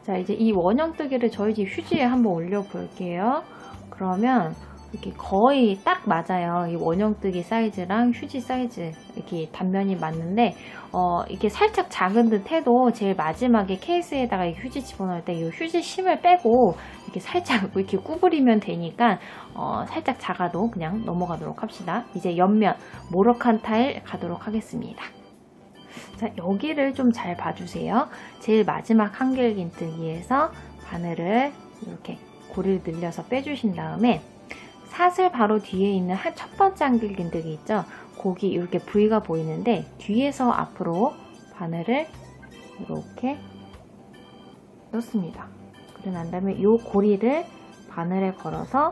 자, 이제 이 원형뜨기를 저희 집 휴지에 한번 올려 볼게요. 그러면 이렇게 거의 딱 맞아요. 이 원형뜨기 사이즈랑 휴지 사이즈 이렇게 단면이 맞는데 이게 살짝 작은 듯 해도 제일 마지막에 케이스에다가 이 휴지 집어넣을 때 이 휴지 심을 빼고 이렇게 살짝 이렇게 구부리면 되니까 살짝 작아도 그냥 넘어가도록 합시다. 이제 옆면 모로칸 타일 가도록 하겠습니다. 자, 여기를 좀 잘 봐주세요. 제일 마지막 한길긴뜨기에서 바늘을 이렇게 고리를 늘려서 빼주신 다음에 사슬 바로 뒤에 있는 첫 번째 한길긴뜨기 있죠? 거기 이렇게 V가 보이는데 뒤에서 앞으로 바늘을 이렇게 넣습니다. 그리고 난 다음에 이 고리를 바늘에 걸어서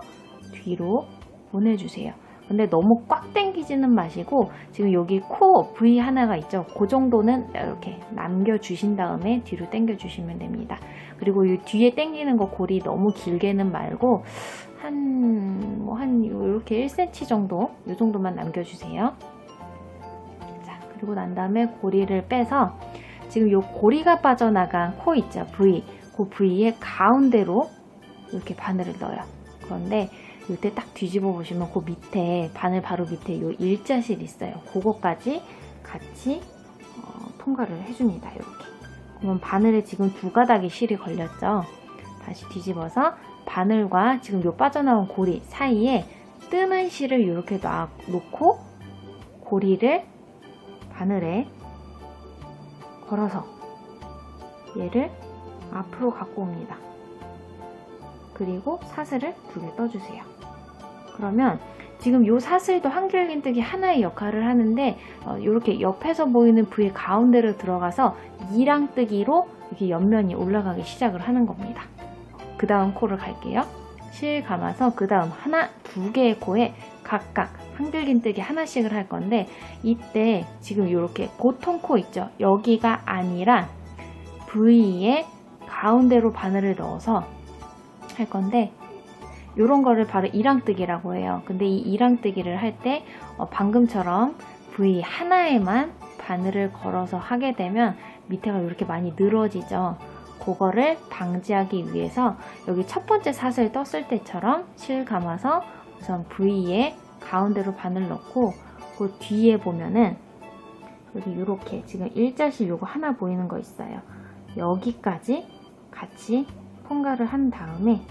뒤로 보내주세요. 근데 너무 꽉 당기지는 마시고 지금 여기 코 V 하나가 있죠? 그 정도는 이렇게 남겨주신 다음에 뒤로 당겨주시면 됩니다. 그리고 이 뒤에 당기는 거 고리 너무 길게는 말고 한 이렇게 1cm 정도 이 정도만 남겨주세요. 자, 그리고 난 다음에 고리를 빼서 지금 이 고리가 빠져나간 코 있죠? V. 그 V의 가운데로 이렇게 바늘을 넣어요. 그런데 이때 딱 뒤집어 보시면 그 밑에 바늘 바로 밑에 이 일자실 있어요. 그거까지 같이 통과를 해줍니다. 이렇게. 그러면 바늘에 지금 두 가닥의 실이 걸렸죠. 다시 뒤집어서 바늘과 지금 요 빠져나온 고리 사이에 뜨는 실을 이렇게 놓고 고리를 바늘에 걸어서 얘를 앞으로 갖고 옵니다. 그리고 사슬을 두 개 떠주세요. 그러면 지금 요 사슬도 한길긴뜨기 하나의 역할을 하는데 이렇게 옆에서 보이는 V의 가운데로 들어가서 이랑뜨기로 이렇게 옆면이 올라가기 시작을 하는 겁니다. 그 다음 코를 갈게요. 실 감아서 그 다음 하나, 두 개의 코에 각각 한길긴뜨기 하나씩을 할 건데 이때 지금 이렇게 보통 코 있죠? 여기가 아니라 V의 가운데로 바늘을 넣어서 할 건데 이런 거를 바로 이랑뜨기라고 해요. 근데 이 이랑뜨기를 할 때 방금처럼 V 하나에만 바늘을 걸어서 하게 되면 밑에가 이렇게 많이 늘어지죠. 그거를 방지하기 위해서 여기 첫 번째 사슬 떴을 때처럼 실 감아서 우선 V에 가운데로 바늘 넣고 그 뒤에 보면은 여기 이렇게 지금 일자실 요거 하나 보이는 거 있어요. 여기까지 같이 통과를 한 다음에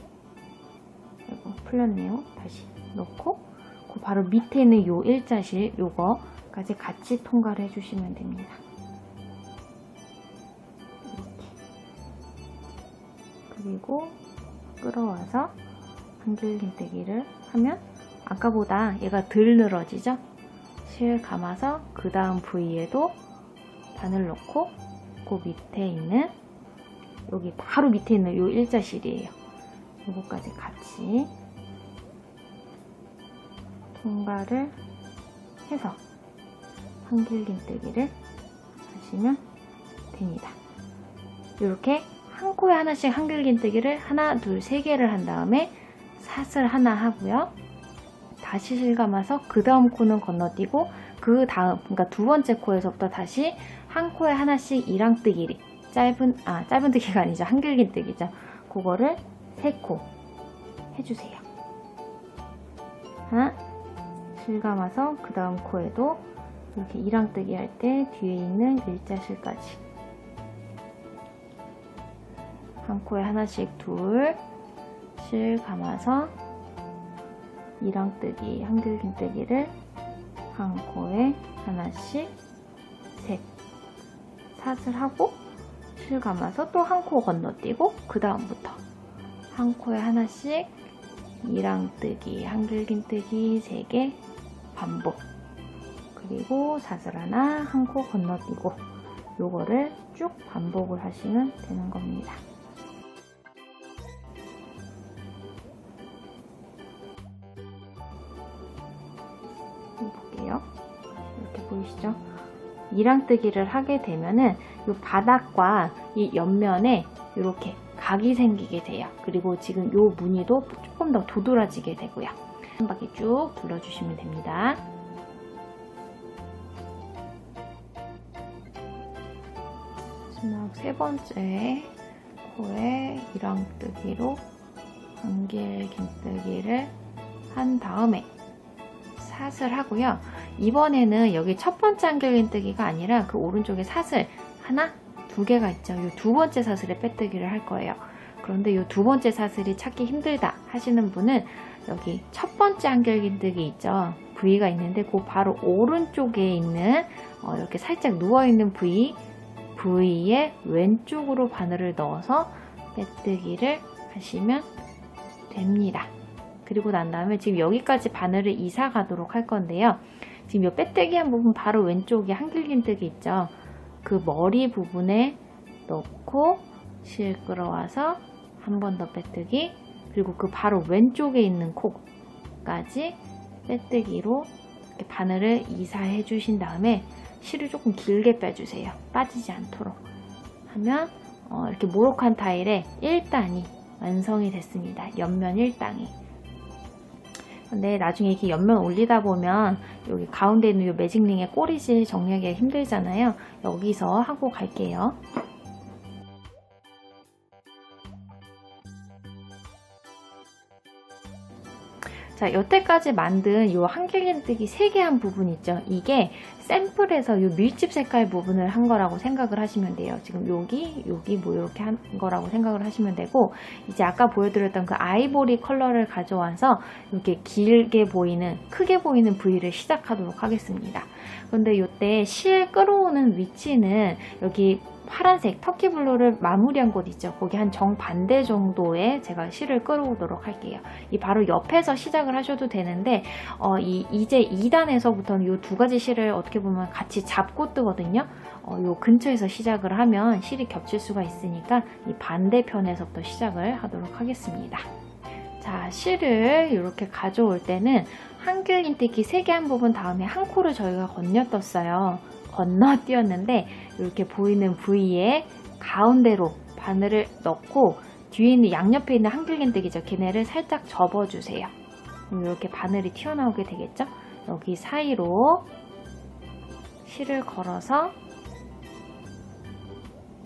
아이고 풀렸네요. 다시 넣고 그 바로 밑에 있는 요 일자실 요거까지 같이 통과를 해주시면 됩니다. 이렇게. 그리고 끌어와서 한길긴뜨기를 하면 아까보다 얘가 덜 늘어지죠? 실 감아서 그 다음 부위에도 바늘 넣고 그 밑에 있는 여기 바로 밑에 있는 요 일자실이에요. 요거까지 같이 통과를 해서 한길긴뜨기를 하시면 됩니다. 이렇게 한 코에 하나씩 한길긴뜨기를 하나, 둘, 세 개를 한 다음에 사슬 하나 하고요. 다시 실 감아서 그 다음 코는 건너뛰고 그 다음, 그러니까 두 번째 코에서부터 다시 한 코에 하나씩 이랑뜨기 짧은뜨기가 아니죠. 한길긴뜨기죠. 그거를 3코 해주세요. 하나, 실 감아서 그 다음 코에도 이렇게 이랑뜨기 할 때 뒤에 있는 일자실까지 한 코에 하나씩 둘, 실 감아서 이랑뜨기, 한길긴뜨기를 한 코에 하나씩 셋 사슬하고 실 감아서 또 한 코 건너뛰고 그 다음부터 한 코에 하나씩 이랑뜨기, 한길긴뜨기 3개 반복 그리고 사슬 하나 한 코 건너뛰고 요거를 쭉 반복을 하시면 되는 겁니다. 볼게요. 이렇게 보이시죠? 이랑뜨기를 하게 되면은 이 바닥과 이 옆면에 이렇게 각이 생기게 돼요. 그리고 지금 이 무늬도 조금 더 도드라지게 되고요. 한 바퀴 쭉 둘러주시면 됩니다. 마지막 세 번째 코에 이렁뜨기로 한길 긴뜨기를 한 다음에 사슬 하고요. 이번에는 여기 첫 번째 한길 긴뜨기가 아니라 그 오른쪽에 사슬 하나, 두 개가 있죠. 이 두 번째 사슬에 빼뜨기를 할 거예요. 그런데 이 두 번째 사슬이 찾기 힘들다 하시는 분은 여기 첫 번째 한길 긴뜨기 있죠. 부위가 있는데 그 바로 오른쪽에 있는 이렇게 살짝 누워있는 부위에 왼쪽으로 바늘을 넣어서 빼뜨기를 하시면 됩니다. 그리고 난 다음에 지금 여기까지 바늘을 이사 가도록 할 건데요. 지금 이 빼뜨기 한 부분 바로 왼쪽에 한길 긴뜨기 있죠. 그 머리 부분에 넣고 실 끌어와서 한 번 더 빼뜨기, 그리고 그 바로 왼쪽에 있는 코까지 빼뜨기로 이렇게 바늘을 이사해 주신 다음에 실을 조금 길게 빼주세요. 빠지지 않도록 하면 이렇게 모로칸 타일의 1단이 완성이 됐습니다. 옆면 1단이. 근데 나중에 이렇게 옆면 올리다 보면 여기 가운데 있는 이 매직링의 꼬리실 정리하기가 힘들잖아요. 여기서 하고 갈게요. 자, 여태까지 만든 이 한길 긴뜨기 3개 한 부분 있죠. 이게 샘플에서 이 밀집 색깔 부분을 한 거라고 생각을 하시면 돼요. 지금 여기 뭐 이렇게 한 거라고 생각을 하시면 되고, 이제 아까 보여드렸던 그 아이보리 컬러를 가져와서 이렇게 길게 보이는, 크게 보이는 부위를 시작하도록 하겠습니다. 그런데 이때 실 끌어오는 위치는 여기 파란색 터키블루를 마무리한 곳 있죠. 거기 한 정반대 정도에 제가 실을 끌어오도록 할게요. 이 바로 옆에서 시작을 하셔도 되는데 이제 2단에서부터는 이 두 가지 실을 어떻게 보면 같이 잡고 뜨거든요. 요 근처에서 시작을 하면 실이 겹칠 수가 있으니까 이 반대편에서부터 시작을 하도록 하겠습니다. 자, 실을 이렇게 가져올 때는 한길 긴뜨기 3개 한 부분 다음에 한 코를 저희가 건너떴어요. 건너뛰었는데 이렇게 보이는 부위에 가운데로 바늘을 넣고 뒤에 있는 양옆에 있는 한길 긴뜨기죠. 걔네를 살짝 접어주세요. 그럼 이렇게 바늘이 튀어나오게 되겠죠? 여기 사이로 실을 걸어서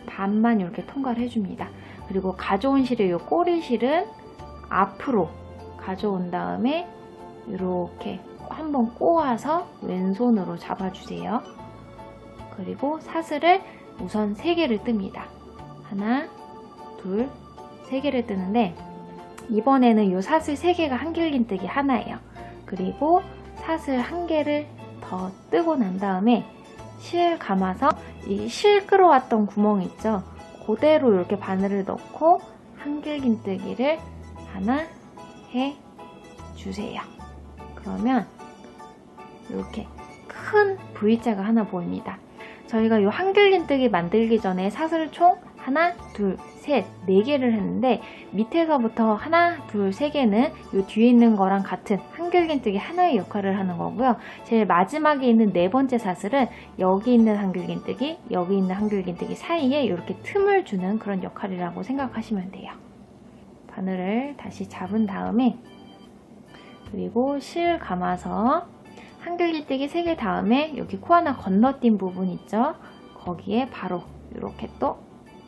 반만 이렇게 통과를 해줍니다. 그리고 가져온 실의 이 꼬리실은 앞으로 가져온 다음에 이렇게 한번 꼬아서 왼손으로 잡아주세요. 그리고 사슬을 우선 3개를 뜹니다. 하나, 둘, 3개를 뜨는데 이번에는 이 사슬 3개가 한길 긴뜨기 하나예요. 그리고 사슬 1개를 더 뜨고 난 다음에 실 감아서 이 실 끌어왔던 구멍 있죠? 그대로 이렇게 바늘을 넣고 한길 긴뜨기를 하나 해주세요. 그러면 이렇게 큰 V자가 하나 보입니다. 저희가 이 한길 긴뜨기 만들기 전에 사슬 총 하나, 둘, 셋, 4개를 했는데 밑에서부터 하나, 둘, 3개는 이 뒤에 있는 거랑 같은 한길 긴뜨기 하나의 역할을 하는 거고요. 제일 마지막에 있는 4번째 사슬은 여기 있는 한길 긴뜨기, 여기 있는 한길 긴뜨기 사이에 이렇게 틈을 주는 그런 역할이라고 생각하시면 돼요. 바늘을 다시 잡은 다음에 그리고 실 감아서 한길 긴뜨기 3개 다음에 여기 코 하나 건너뛴 부분 있죠? 거기에 바로 이렇게 또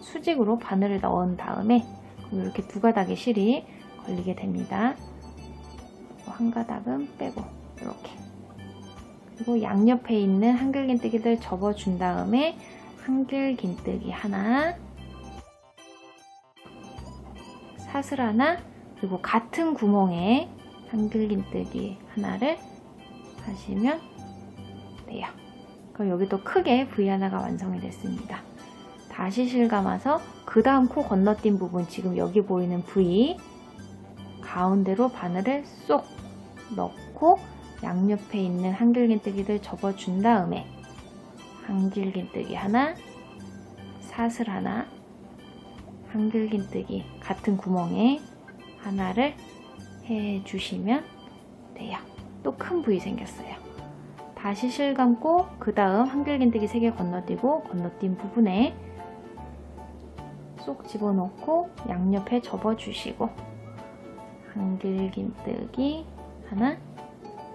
수직으로 바늘을 넣은 다음에 이렇게 2가닥의 실이 걸리게 됩니다. 한 가닥은 빼고 이렇게. 그리고 양옆에 있는 한길 긴뜨기들 접어준 다음에 한길 긴뜨기 하나, 사슬 하나, 그리고 같은 구멍에 한길 긴뜨기 하나를 하시면 돼요. 그럼 여기도 크게 V 하나가 완성이 됐습니다. 다시 실 감아서 그 다음 코 건너뛴 부분 지금 여기 보이는 V 가운데로 바늘을 쏙 넣고 양옆에 있는 한길 긴뜨기들 접어준 다음에 한길 긴뜨기 하나, 사슬 하나, 한길 긴뜨기 같은 구멍에 하나를 해주시면 돼요. 또 큰 V 생겼어요. 다시 실 감고 그 다음 한길 긴뜨기 3개 건너뛰고 건너뛴 부분에 쏙 집어넣고 양옆에 접어주시고 한길 긴뜨기 하나,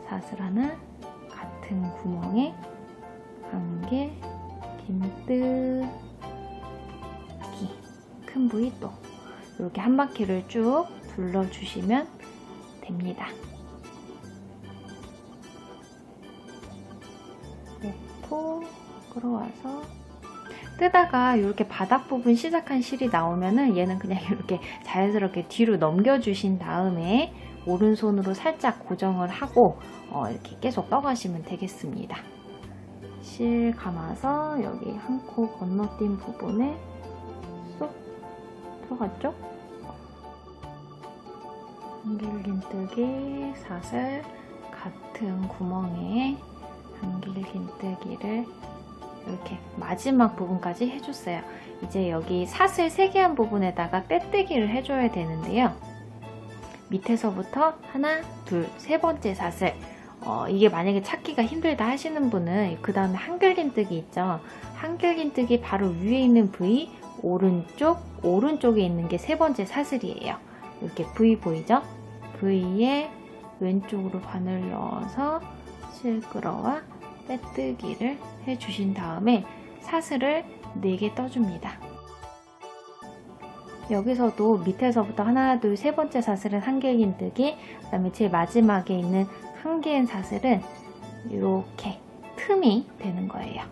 사슬 하나, 같은 구멍에 한길 긴뜨기 큰 부위 또 이렇게 한 바퀴를 쭉 둘러주시면 됩니다. 놓고 끌어와서 뜨다가 이렇게 바닥 부분 시작한 실이 나오면은 얘는 그냥 이렇게 자연스럽게 뒤로 넘겨주신 다음에 오른손으로 살짝 고정을 하고 이렇게 계속 떠가시면 되겠습니다. 실 감아서 여기 한 코 건너뛴 부분에 쏙 들어갔죠? 한길긴뜨기 사슬 같은 구멍에 한길긴뜨기를 이렇게 마지막 부분까지 해줬어요. 이제 여기 사슬 3개 한 부분에다가 빼뜨기를 해줘야 되는데요. 밑에서부터 하나, 둘, 세 번째 사슬. 이게 만약에 찾기가 힘들다 하시는 분은 그 다음에 한길긴뜨기 있죠. 한길긴뜨기 바로 위에 있는 부위 오른쪽에 있는 게 세 번째 사슬이에요. 이렇게 부위 보이죠? 부위에 왼쪽으로 바늘 넣어서 실 끌어와 빼뜨기를 해주신 다음에 사슬을 4개 떠줍니다. 여기서도 밑에서부터 하나, 둘, 세 번째 사슬은 한길긴뜨기, 그 다음에 제일 마지막에 있는 한개인 사슬은 이렇게 틈이 되는 거예요.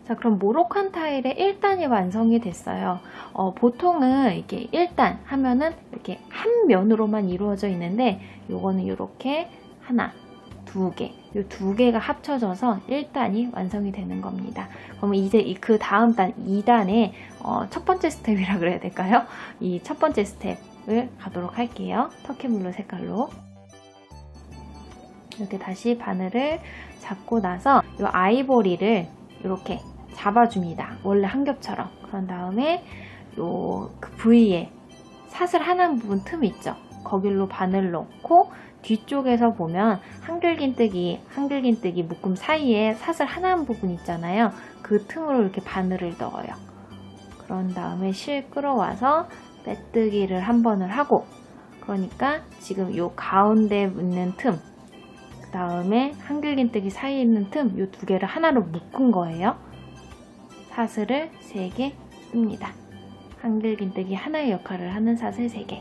자, 그럼 모로칸 타일의 1단이 완성이 됐어요. 보통은 이렇게 1단 하면은 이렇게 한 면으로만 이루어져 있는데 요거는 이렇게 하나, 2개, 이 2개가 합쳐져서 1단이 완성이 되는 겁니다. 그럼 이제 그 다음 단 2단의 첫 번째 스텝이라 그래야 될까요? 이 첫 번째 스텝을 가도록 할게요. 터키블루 색깔로. 이렇게 다시 바늘을 잡고 나서 이 아이보리를 이렇게 잡아줍니다. 원래 한 겹처럼. 그런 다음에 그 부위에 사슬 하나 부분 틈 있죠. 거길로 바늘 넣고 뒤쪽에서 보면 한길긴뜨기 묶음 사이에 사슬 하나 부분 있잖아요. 그 틈으로 이렇게 바늘을 넣어요. 그런 다음에 실 끌어와서 빼뜨기를 한 번을 하고, 그러니까 지금 이 가운데 있는 틈, 그 다음에 한길긴뜨기 사이에 있는 틈, 이 2개를 하나로 묶은 거예요. 사슬을 3개 씁니다. 한길긴뜨기 하나의 역할을 하는 사슬 3개.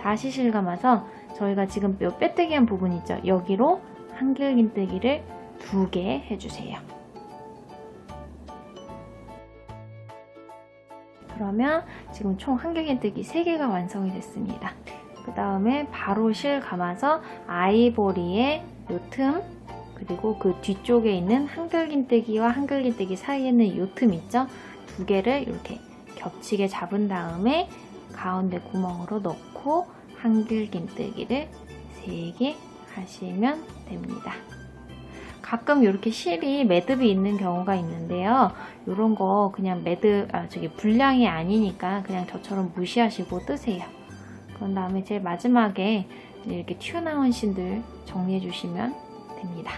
다시 실 감아서 저희가 지금 이 빼뜨기 한 부분 있죠? 여기로 한길긴뜨기를 2개 해주세요. 그러면 지금 총 한길긴뜨기 3개가 완성이 됐습니다. 그 다음에 바로 실 감아서 아이보리의 요 틈, 그리고 그 뒤쪽에 있는 한길긴뜨기와 한길긴뜨기 사이에는 이 틈 있죠? 2개를 이렇게 겹치게 잡은 다음에 가운데 구멍으로 넣고 한길긴뜨기를 3개 하시면 됩니다. 가끔 이렇게 실이 매듭이 있는 경우가 있는데요. 이런 거 그냥 불량이 아니니까 그냥 저처럼 무시하시고 뜨세요. 그런 다음에 제일 마지막에 이렇게 튀어나온 실들 정리해 주시면 됩니다.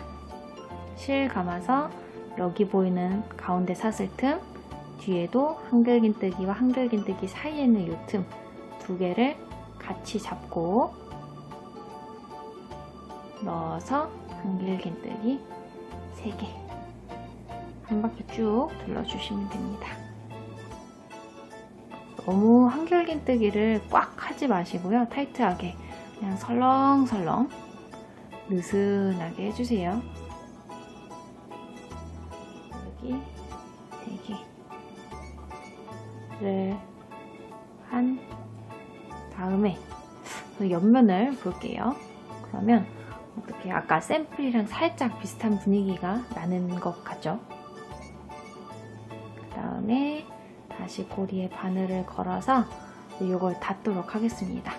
실 감아서 여기 보이는 가운데 사슬 틈, 뒤에도 한길긴뜨기와 한길긴뜨기 사이에 있는 이 틈 2개를 같이 잡고 넣어서 한길긴뜨기 3개 한 바퀴 쭉 둘러주시면 됩니다. 너무 한길긴뜨기를 꽉 하지 마시고요. 타이트하게 그냥 설렁설렁 느슨하게 해주세요. 여기 3개를 한 다음에 옆면을 볼게요. 그러면 어떻게 아까 샘플이랑 살짝 비슷한 분위기가 나는 것 같죠? 그 다음에 다시 고리에 바늘을 걸어서 이걸 닫도록 하겠습니다.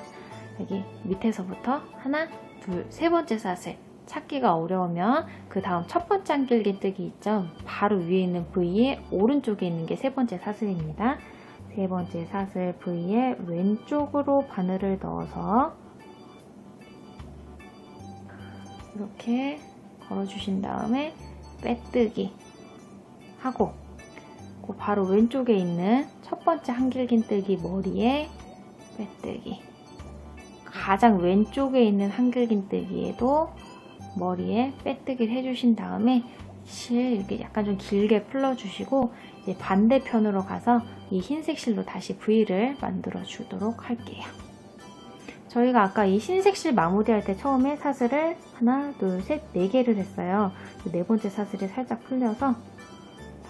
여기 밑에서부터 하나, 둘, 세 번째 사슬 찾기가 어려우면 그 다음 첫 번째 한길긴뜨기 있죠? 바로 위에 있는 부위에 오른쪽에 있는 게 세 번째 사슬입니다. 세 번째 사슬 부위에 왼쪽으로 바늘을 넣어서 이렇게 걸어주신 다음에 빼뜨기 하고 그 바로 왼쪽에 있는 첫 번째 한길긴뜨기 머리에 빼뜨기, 가장 왼쪽에 있는 한길긴뜨기에도 머리에 빼뜨기를 해주신 다음에 실 이렇게 약간 좀 길게 풀어주시고 이제 반대편으로 가서 이 흰색 실로 다시 V를 만들어 주도록 할게요. 저희가 아까 이 흰색 실 마무리할 때 처음에 사슬을 하나, 둘, 셋, 4개를 했어요. 네 번째 사슬이 살짝 풀려서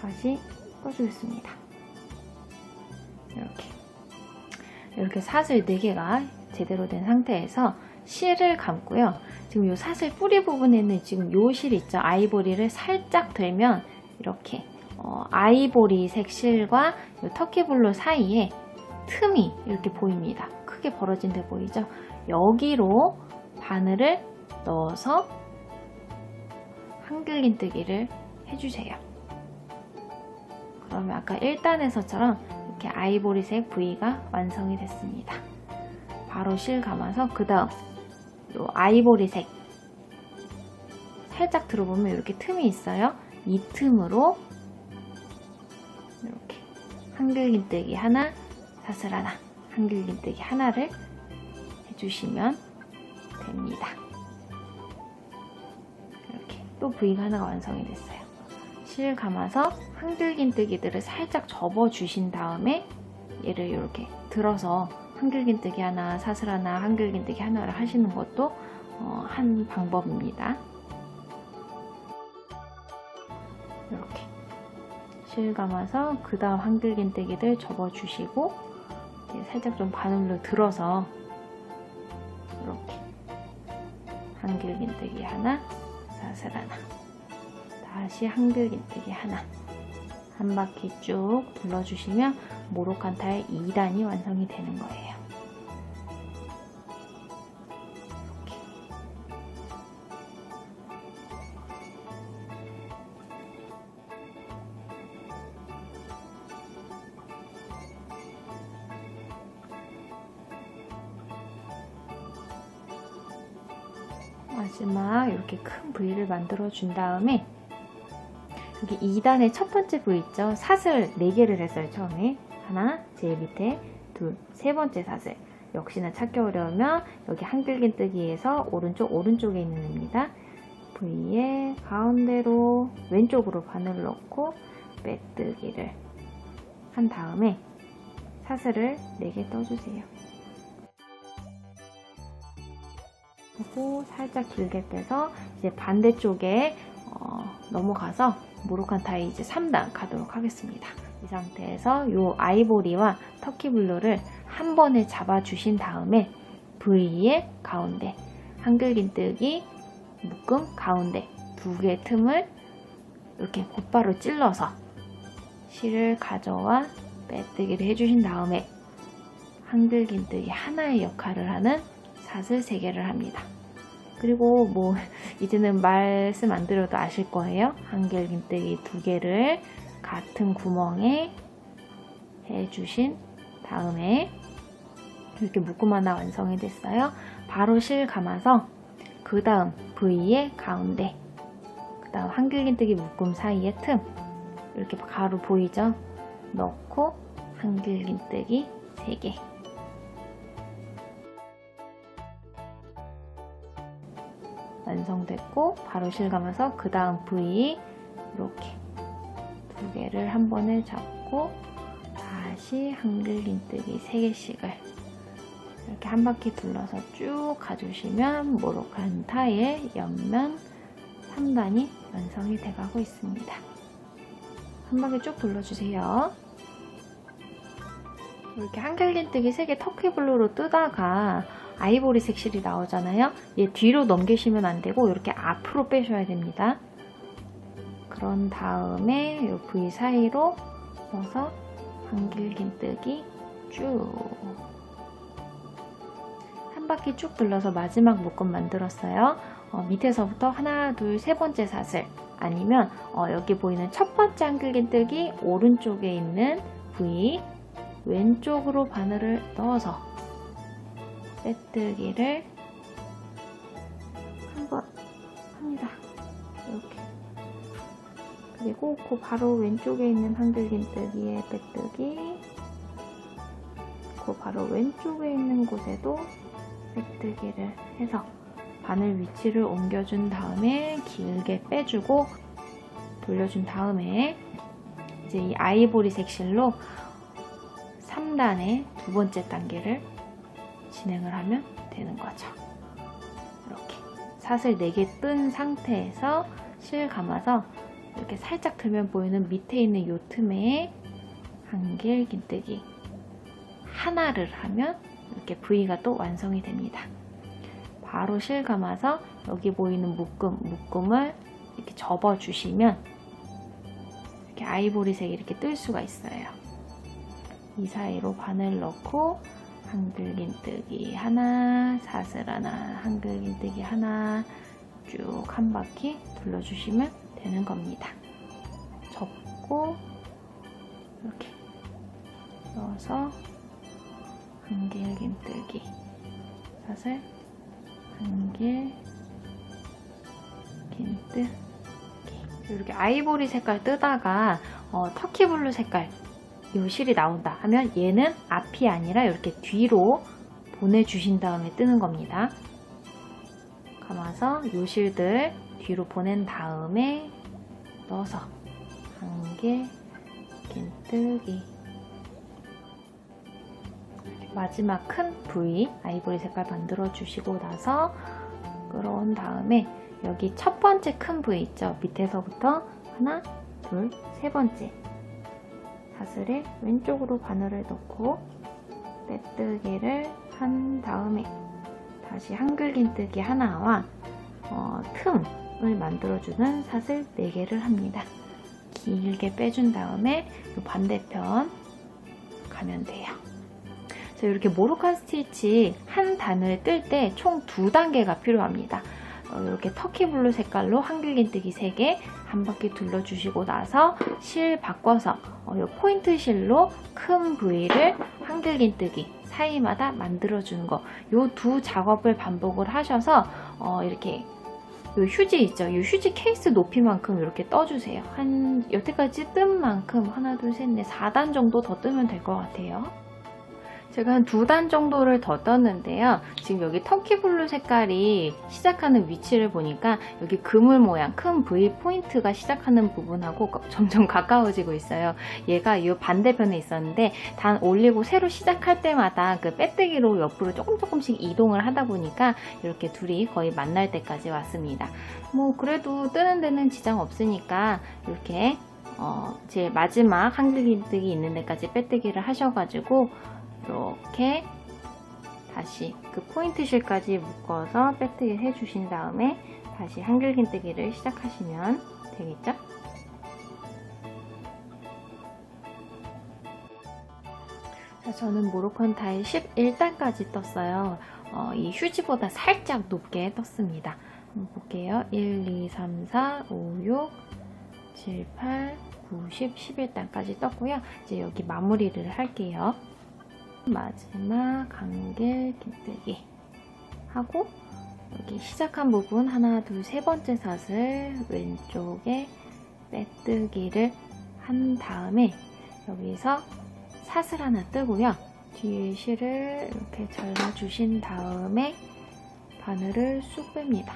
다시 꺼주겠습니다. 이렇게 사슬 4개가 제대로 된 상태에서 실을 감고요. 지금 이 사슬 뿌리 부분에는 지금 이 실 있죠? 아이보리를 살짝 들면 이렇게 아이보리색 실과 터키블루 사이에 틈이 이렇게 보입니다. 크게 벌어진 데 보이죠? 여기로 바늘을 넣어서 한길긴뜨기를 해주세요. 그러면 아까 1단에서처럼 이렇게 아이보리색 V가 완성이 됐습니다. 바로 실 감아서 그 다음 요 아이보리색 살짝 들어보면 이렇게 틈이 있어요. 이 틈으로 이렇게 한길긴뜨기 하나, 사슬 하나, 한길긴뜨기 하나를 해주시면 됩니다. 이렇게 또 V가 하나가 완성이 됐어요. 실 감아서 한길긴뜨기들을 살짝 접어주신 다음에 얘를 이렇게 들어서 한길긴뜨기 하나, 사슬 하나, 한길긴뜨기 하나를 하시는 것도 한 방법입니다. 이렇게 실 감아서 그 다음 한길긴뜨기들 접어주시고 살짝 좀 바늘로 들어서 이렇게 한길긴뜨기 하나, 사슬 하나, 다시 한길긴뜨기 하나, 한 바퀴 쭉 둘러주시면 모로칸타의 2단이 완성이 되는 거예요. 마지막 이렇게 큰 V를 만들어 준 다음에 여기 2단의 첫 번째 V 있죠? 사슬 4개를 했어요. 처음에 하나, 제일 밑에 둘, 세 번째 사슬. 역시나 찾기 어려우면 여기 한길긴뜨기에서 오른쪽에 있는 애입니다. V의 가운데로 왼쪽으로 바늘을 넣고 빼뜨기를 한 다음에 사슬을 4개 떠주세요. 그리고 살짝 길게 빼서 이제 반대쪽에 넘어가서 모로칸타이 이제 3단 가도록 하겠습니다. 이 상태에서 이 아이보리와 터키블루를 한 번에 잡아주신 다음에 V의 가운데 한길긴뜨기 묶음 가운데 2개의 틈을 이렇게 곧바로 찔러서 실을 가져와 빼뜨기를 해주신 다음에 한길긴뜨기 하나의 역할을 하는 사슬 3개를 합니다. 그리고 뭐 이제는 말씀 안 드려도 아실 거예요. 한길긴뜨기 2개를 같은 구멍에 해주신 다음에 이렇게 묶음 하나 완성이 됐어요. 바로 실 감아서 그 다음 V의 가운데, 그 다음 한길긴뜨기 묶음 사이의 틈 이렇게 가로 보이죠? 넣고 한길긴뜨기 3개 완성됐고 바로 실 감아서 그 다음 V 이렇게 2개를 한 번에 잡고 다시 한길긴뜨기 3개씩을 이렇게 한 바퀴 둘러서 쭉 가주시면 모로칸타의 옆면 3단이 완성이 돼가고 있습니다. 한 바퀴 쭉 둘러주세요. 이렇게 한길긴뜨기 3개 터키블루로 뜨다가 아이보리색 실이 나오잖아요. 얘 뒤로 넘기시면 안 되고 이렇게 앞으로 빼셔야 됩니다. 그런 다음에 이 V 사이로 넣어서 한길긴뜨기 쭉 한 바퀴 쭉 둘러서 마지막 묶음 만들었어요. 밑에서부터 하나, 둘, 세 번째 사슬 아니면 여기 보이는 첫 번째 한길긴뜨기 오른쪽에 있는 V 왼쪽으로 바늘을 넣어서 빼뜨기를 한번 합니다. 이렇게. 그리고 그 바로 왼쪽에 있는 한길긴뜨기에 빼뜨기, 그 바로 왼쪽에 있는 곳에도 빼뜨기를 해서 바늘 위치를 옮겨준 다음에 길게 빼주고 돌려준 다음에 이제 이 아이보리색 실로 3단의 두 번째 단계를 진행을 하면 되는 거죠. 이렇게 사슬 4개 뜬 상태에서 실 감아서 이렇게 살짝 들면 보이는 밑에 있는 요 틈에 한길 긴뜨기 하나를 하면 이렇게 V가 또 완성이 됩니다. 바로 실 감아서 여기 보이는 묶음을 이렇게 접어주시면 이렇게 아이보리색이 이렇게 뜰 수가 있어요. 이 사이로 바늘 넣고 한글 긴뜨기 하나, 사슬 하나, 한글 긴뜨기 하나 쭉 한 바퀴 둘러주시면 되는 겁니다. 접고 이렇게 넣어서 한길 긴뜨기 사슬 한길 긴뜨기 이렇게 아이보리 색깔 뜨다가 터키블루 색깔 이 실이 나온다 하면 얘는 앞이 아니라 이렇게 뒤로 보내주신 다음에 뜨는 겁니다. 감아서 이 실들 뒤로 보낸 다음에 넣어서 한길 긴뜨기 마지막 큰 V 아이보리 색깔 만들어 주시고 나서 끌어온 다음에 여기 첫 번째 큰 V 있죠? 밑에서부터 하나, 둘, 세 번째 사슬에 왼쪽으로 바늘을 넣고 빼뜨기를 한 다음에 다시 한글 긴뜨기 하나와 틈을 만들어주는 사슬 4개를 합니다. 길게 빼준 다음에 이 반대편 가면 돼요. 이렇게 모로칸 스티치 한 단을 뜰 때 총 2단계가 필요합니다. 이렇게 터키블루 색깔로 한길 긴뜨기 3개 한 바퀴 둘러주시고 나서 실 바꿔서 이 포인트 실로 큰 V를 한길 긴뜨기 사이마다 만들어주는 거 이 두 작업을 반복을 하셔서 이렇게 요 휴지 있죠? 이 휴지 케이스 높이만큼 이렇게 떠주세요. 한 여태까지 뜬 만큼 하나, 둘, 셋, 넷, 4단 정도 더 뜨면 될 것 같아요. 제가 한 2단 정도를 더 떴는데요. 지금 여기 터키블루 색깔이 시작하는 위치를 보니까 여기 그물 모양 큰 V 포인트가 시작하는 부분하고 점점 가까워지고 있어요. 얘가 이 반대편에 있었는데 단 올리고 새로 시작할 때마다 그 빼뜨기로 옆으로 조금씩 이동을 하다 보니까 이렇게 둘이 거의 만날 때까지 왔습니다. 뭐 그래도 뜨는 데는 지장 없으니까 이렇게 제일 마지막 한길 긴뜨기 있는 데까지 빼뜨기를 하셔가지고 이렇게 다시 그 포인트 실까지 묶어서 빼뜨기를 해주신 다음에 다시 한길 긴뜨기를 시작하시면 되겠죠? 자, 저는 모로콘 타일 11단까지 떴어요. 이 휴지보다 살짝 높게 떴습니다. 한번 볼게요. 1, 2, 3, 4, 5, 6, 7, 8, 9, 10, 11단까지 떴고요. 이제 여기 마무리를 할게요. 마지막 한길 긴뜨기 하고 여기 시작한 부분 하나, 둘, 세 번째 사슬 왼쪽에 빼뜨기를 한 다음에 여기서 사슬 하나 뜨고요. 뒤에 실을 이렇게 잘라주신 다음에 바늘을 쑥 뺍니다.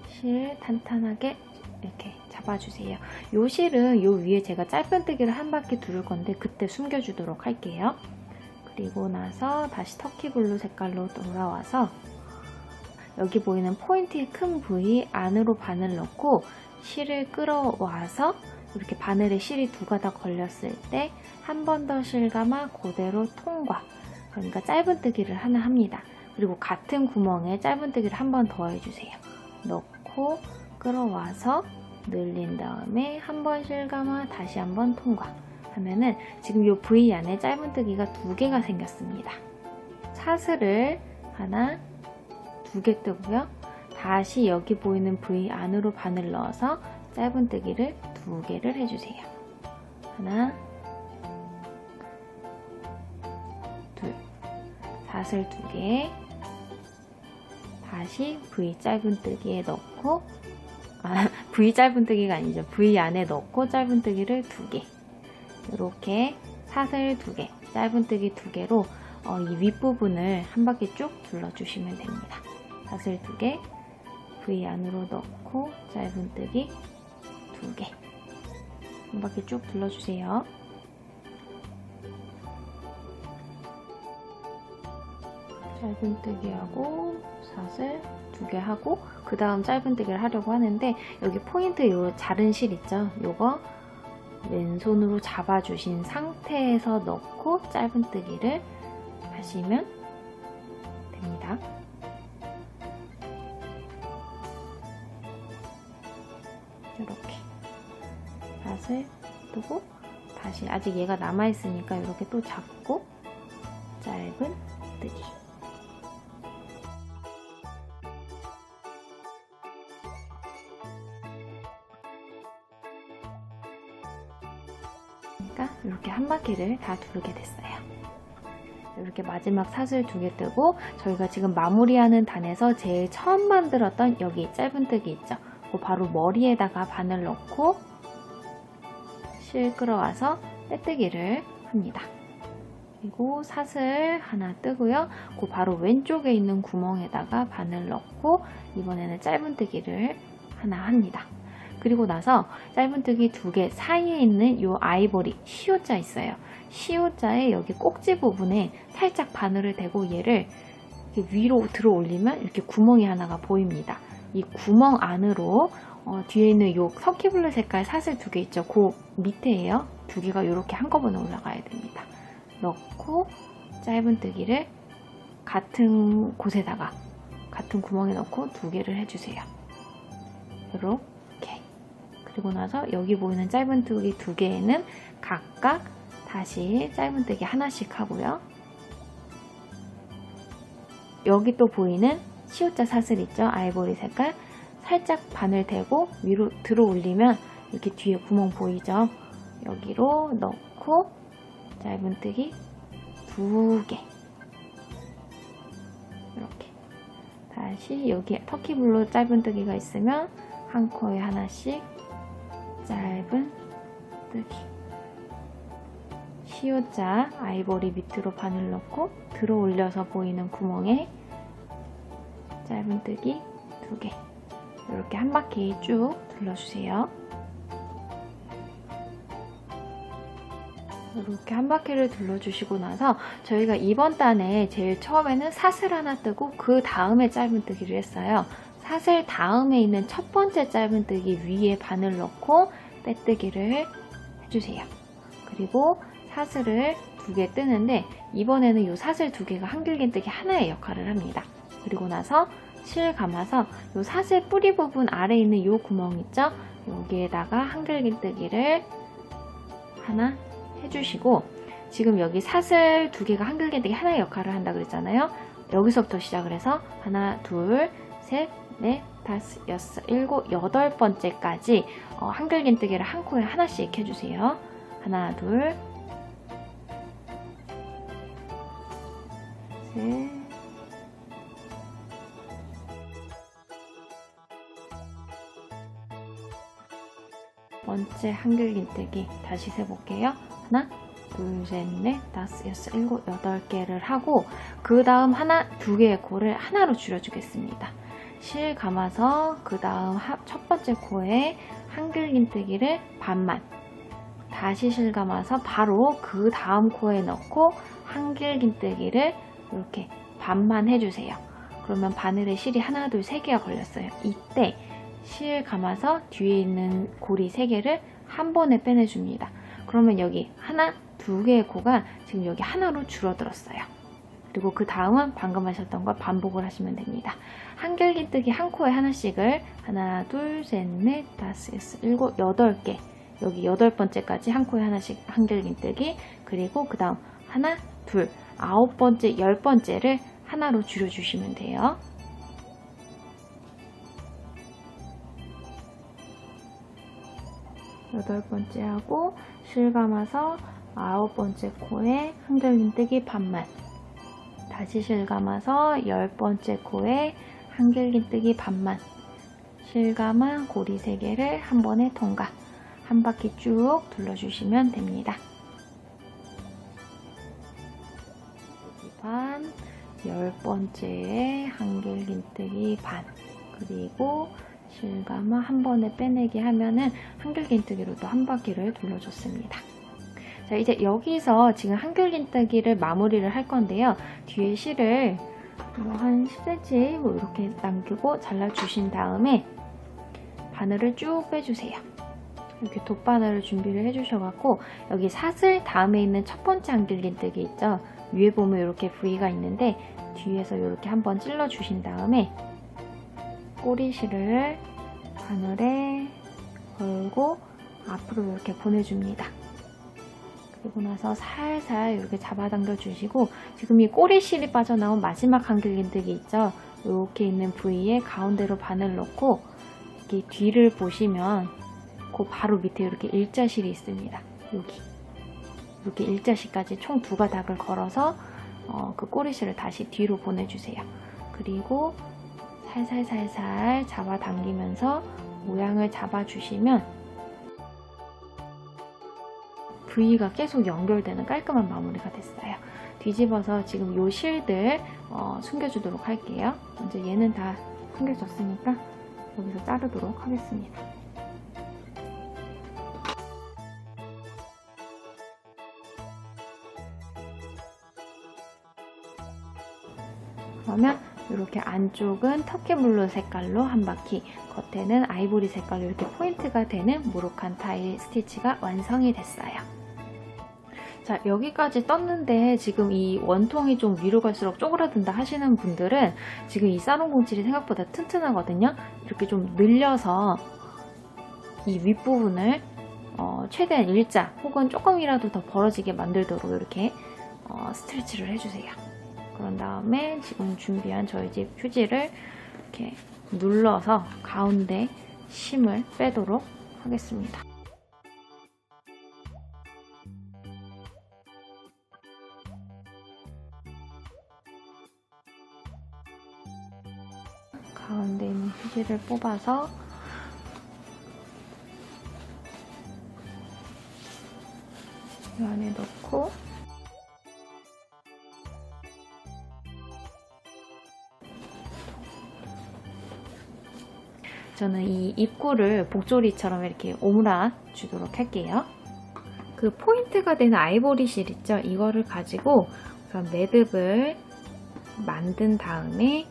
실 탄탄하게 이렇게 잡아주세요. 요 실은 요 위에 제가 짧은뜨기를 한 바퀴 두를 건데 그때 숨겨주도록 할게요. 그리고 나서 다시 터키블루 색깔로 돌아와서 여기 보이는 포인트의 큰 부위 안으로 바늘 넣고 실을 끌어와서 이렇게 바늘에 실이 두 가닥 걸렸을 때 한 번 더 실 감아 그대로 통과, 그러니까 짧은뜨기를 하나 합니다. 그리고 같은 구멍에 짧은뜨기를 한 번 더 해주세요. 넣고 끌어와서 늘린 다음에 한 번 실 감아 다시 한 번 통과 하면은 지금 이 V 안에 짧은뜨기가 2개가 생겼습니다. 사슬을 하나, 2개 뜨고요. 다시 여기 보이는 V 안으로 바늘 넣어서 짧은뜨기를 2개를 해주세요. 하나, 둘, 사슬 2개, 다시 V 짧은뜨기에 넣고 V 짧은뜨기가 아니죠. V 안에 넣고 짧은뜨기를 2개, 이렇게 사슬 2개, 짧은뜨기 2개로 이 윗부분을 한 바퀴 쭉 둘러주시면 됩니다. 사슬 2개, V 안으로 넣고 짧은뜨기 2개, 한 바퀴 쭉 둘러주세요. 짧은뜨기하고 사슬 2개 하고 그 다음 짧은뜨기를 하려고 하는데 여기 포인트 요 자른 실 있죠? 요거 왼손으로 잡아주신 상태에서 넣고 짧은뜨기를 하시면 됩니다. 이렇게 낫을 두고 다시 아직 얘가 남아있으니까 이렇게 또 잡고 짧은 뜨기. 그러니까 이렇게 한 바퀴를 다 두르게 됐어요. 이렇게 마지막 사슬 2개 뜨고 저희가 지금 마무리하는 단에서 제일 처음 만들었던 여기 짧은뜨기 있죠? 그 바로 머리에다가 바늘 넣고 실 끌어와서 빼뜨기를 합니다. 그리고 사슬 하나 뜨고요. 그 바로 왼쪽에 있는 구멍에다가 바늘 넣고 이번에는 짧은뜨기를 하나 합니다. 그리고 나서 짧은뜨기 2개 사이에 있는 이 아이보리 시옷자 있어요. 시옷자의 여기 꼭지 부분에 살짝 바늘을 대고 얘를 이렇게 위로 들어 올리면 이렇게 구멍이 하나가 보입니다. 이 구멍 안으로 뒤에 있는 이 터키블루 색깔 사슬 2개 있죠? 그 밑에에요. 2개가 이렇게 한꺼번에 올라가야 됩니다. 넣고 짧은뜨기를 같은 곳에다가 같은 구멍에 넣고 2개를 해주세요. 이렇게. 그리고 나서 여기 보이는 짧은뜨기 2개에는 각각 다시 짧은뜨기 하나씩 하고요. 여기 또 보이는 시옷자 사슬 있죠? 아이보리 색깔. 살짝 바늘 대고 위로 들어 올리면 이렇게 뒤에 구멍 보이죠? 여기로 넣고 짧은뜨기 2개. 이렇게. 다시 여기 터키블루 짧은뜨기가 있으면 한 코에 하나씩 짧은뜨기. 시옷자 아이보리 밑으로 바늘 넣고 들어 올려서 보이는 구멍에 짧은뜨기 2개. 이렇게 한 바퀴 쭉 둘러주세요. 이렇게 한 바퀴를 둘러주시고 나서 저희가 이번 단에 제일 처음에는 사슬 하나 뜨고 그 다음에 짧은뜨기를 했어요. 사슬 다음에 있는 첫 번째 짧은뜨기 위에 바늘 넣고 빼뜨기를 해주세요. 그리고 사슬을 2개 뜨는데 이번에는 이 사슬 2개가 한길긴뜨기 하나의 역할을 합니다. 그리고 나서 실 감아서 이 사슬 뿌리 부분 아래에 있는 이 구멍 있죠? 여기에다가 한길긴뜨기를 하나 해주시고 지금 여기 사슬 2개가 한길긴뜨기 하나의 역할을 한다 그랬잖아요. 여기서부터 시작을 해서 하나, 둘, 셋, 넷, 다섯, 여섯, 일곱, 8번째까지 한길긴뜨기를 한 코에 하나씩 해주세요. 하나, 둘, 셋, 번째 한길긴뜨기 다시 세볼게요. 하나, 둘, 셋, 넷, 다섯, 여섯, 일곱, 8개를 하고 그 다음 하나, 2개의 코를 하나로 줄여주겠습니다. 실 감아서 그 다음 첫 번째 코에 한길긴뜨기를 반만 다시 실 감아서 바로 그 다음 코에 넣고 한길긴뜨기를 이렇게 반만 해주세요. 그러면 바늘에 실이 하나, 둘, 3개가 걸렸어요. 이때 실 감아서 뒤에 있는 고리 3개를 한 번에 빼내줍니다. 그러면 여기 하나, 2개의 코가 지금 여기 하나로 줄어들었어요. 그리고 그 다음은 방금 하셨던 걸 반복을 하시면 됩니다. 한길긴뜨기 한 코에 하나씩을 하나, 둘, 셋, 넷, 다섯, 여섯, 일곱, 8개 여기 8번째까지 한 코에 하나씩 한길긴뜨기 그리고 그 다음 하나, 둘, 9번째, 10번째를 하나로 줄여주시면 돼요. 여덟 번째 하고 실 감아서 9번째 코에 한길긴뜨기 반만 다시 실 감아서 10번째 코에 한길긴뜨기 반만 실 감아 고리 3개를 한 번에 통과 한 바퀴 쭉 둘러주시면 됩니다. 반 10번째에 한길긴뜨기 반 그리고 실감을 한 번에 빼내기 하면은 한길긴뜨기로 또 한 바퀴를 돌려줬습니다. 자, 이제 여기서 지금 한길긴뜨기를 마무리를 할 건데요. 뒤에 실을 한 10cm 뭐 이렇게 남기고 잘라주신 다음에 바늘을 쭉 빼주세요. 이렇게 돗바늘을 준비를 해주셔갖고 여기 사슬 다음에 있는 첫 번째 한길긴뜨기 있죠? 위에 보면 이렇게 부위가 있는데 뒤에서 이렇게 한번 찔러주신 다음에 꼬리실을 바늘에 걸고 앞으로 이렇게 보내줍니다. 그리고 나서 살살 이렇게 잡아당겨 주시고 지금 이 꼬리실이 빠져나온 마지막 한길긴뜨기 있죠? 이렇게 있는 부위에 가운데로 바늘 넣고 이렇게 뒤를 보시면 그 바로 밑에 이렇게 일자실이 있습니다. 여기 이렇게 일자실까지 총 2가닥을 걸어서 그 꼬리실을 다시 뒤로 보내주세요. 그리고 살살살살 잡아당기면서 모양을 잡아주시면 부위가 계속 연결되는 깔끔한 마무리가 됐어요. 뒤집어서 지금 요 실들 숨겨주도록 할게요. 먼저 얘는 다 숨겨졌으니까 여기서 자르도록 하겠습니다. 그러면 이렇게 안쪽은 터키블루 색깔로 한 바퀴, 겉에는 아이보리 색깔로 이렇게 포인트가 되는 모로칸 타일 스티치가 완성이 됐어요. 자, 여기까지 떴는데 지금 이 원통이 좀 위로 갈수록 쪼그라든다 하시는 분들은 지금 이 사롱 공칠이 생각보다 튼튼하거든요. 이렇게 좀 늘려서 이 윗부분을 최대한 일자 혹은 조금이라도 더 벌어지게 만들도록 이렇게 스트레치를 해주세요. 그런 다음에 지금 준비한 저희 집 휴지를 이렇게 눌러서 가운데 심을 빼도록 하겠습니다. 가운데 있는 휴지를 뽑아서 이 안에 넣고 저는 이 입구를 복조리처럼 이렇게 오므라 주도록 할게요. 그 포인트가 되는 아이보리 실 있죠? 이거를 가지고 우선 매듭을 만든 다음에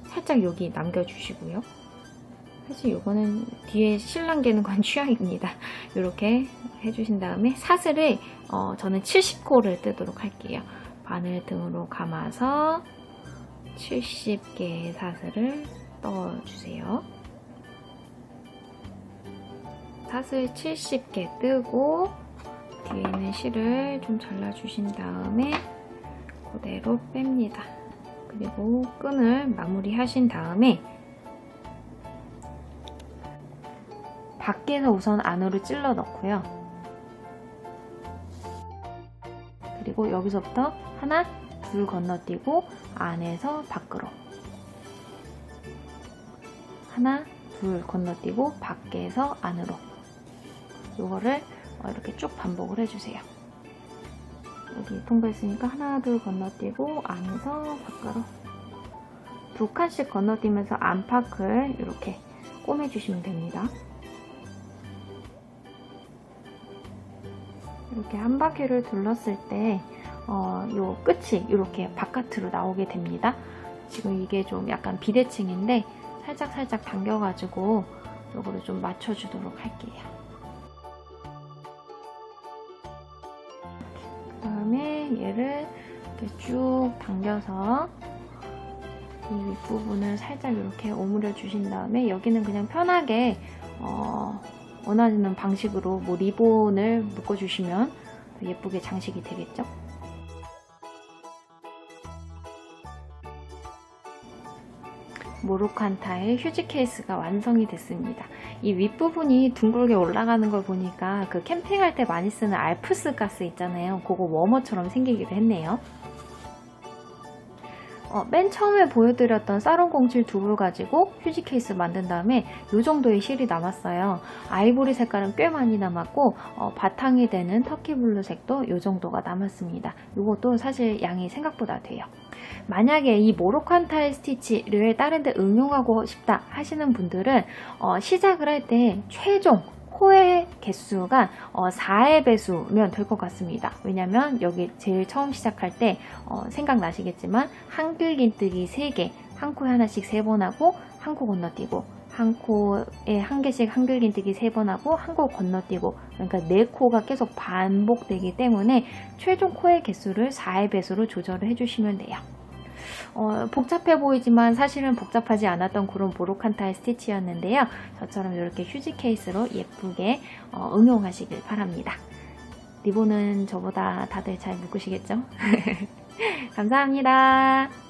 살짝 여기 남겨주시고요. 사실 이거는 뒤에 실 남기는 건 취향입니다. 이렇게 해주신 다음에 사슬을 저는 70코를 뜨도록 할게요. 바늘 등으로 감아서 70개의 사슬을 떠주세요. 사슬 70개 뜨고 뒤에 있는 실을 좀 잘라주신 다음에 그대로 뺍니다. 그리고 끈을 마무리하신 다음에 밖에서 우선 안으로 찔러 넣고요. 그리고 여기서부터 하나, 둘 건너뛰고 안에서 밖으로 하나, 둘 건너뛰고 밖에서 안으로 이거를 이렇게 쭉 반복을 해주세요. 여기 통과했으니까 하나, 둘 건너뛰고 안에서 밖으로 2칸씩 건너뛰면서 안팎을 이렇게 꼬매주시면 됩니다. 이렇게 한 바퀴를 둘렀을 때 요 끝이 이렇게 바깥으로 나오게 됩니다. 지금 이게 좀 약간 비대칭인데 살짝 당겨가지고 요거를 좀 맞춰주도록 할게요. 그 다음에 얘를 이렇게 쭉 당겨서 이 윗부분을 살짝 이렇게 오므려 주신 다음에 여기는 그냥 편하게 원하는 방식으로 뭐 리본을 묶어주시면 예쁘게 장식이 되겠죠? 모로칸 타일 휴지 케이스가 완성이 됐습니다. 이 윗부분이 둥글게 올라가는 걸 보니까 그 캠핑할 때 많이 쓰는 알프스 가스 있잖아요. 그거 워머처럼 생기기도 했네요. 맨 처음에 보여드렸던 사롱07 두불 가지고 휴지 케이스 만든 다음에 이 정도의 실이 남았어요. 아이보리 색깔은 꽤 많이 남았고 바탕이 되는 터키블루 색도 이 정도가 남았습니다. 이것도 사실 양이 생각보다 돼요. 만약에 이 모로칸 타일 스티치를 다른 데 응용하고 싶다 하시는 분들은 시작을 할 때 최종 코의 개수가 4의 배수면 될 것 같습니다. 왜냐면 여기 제일 처음 시작할 때 생각나시겠지만 한글긴뜨기 3개, 한 코에 하나씩 3번 하고 한 코 건너뛰고 한 코에 한 개씩 한글긴뜨기 3번 하고 한 코 건너뛰고, 그러니까 4코가 계속 반복되기 때문에 최종 코의 개수를 4의 배수로 조절을 해주시면 돼요. 복잡해 보이지만 사실은 복잡하지 않았던 그런 모로칸 타일 스티치였는데요. 저처럼 이렇게 휴지 케이스로 예쁘게 응용하시길 바랍니다. 리본은 저보다 다들 잘 묶으시겠죠? 감사합니다.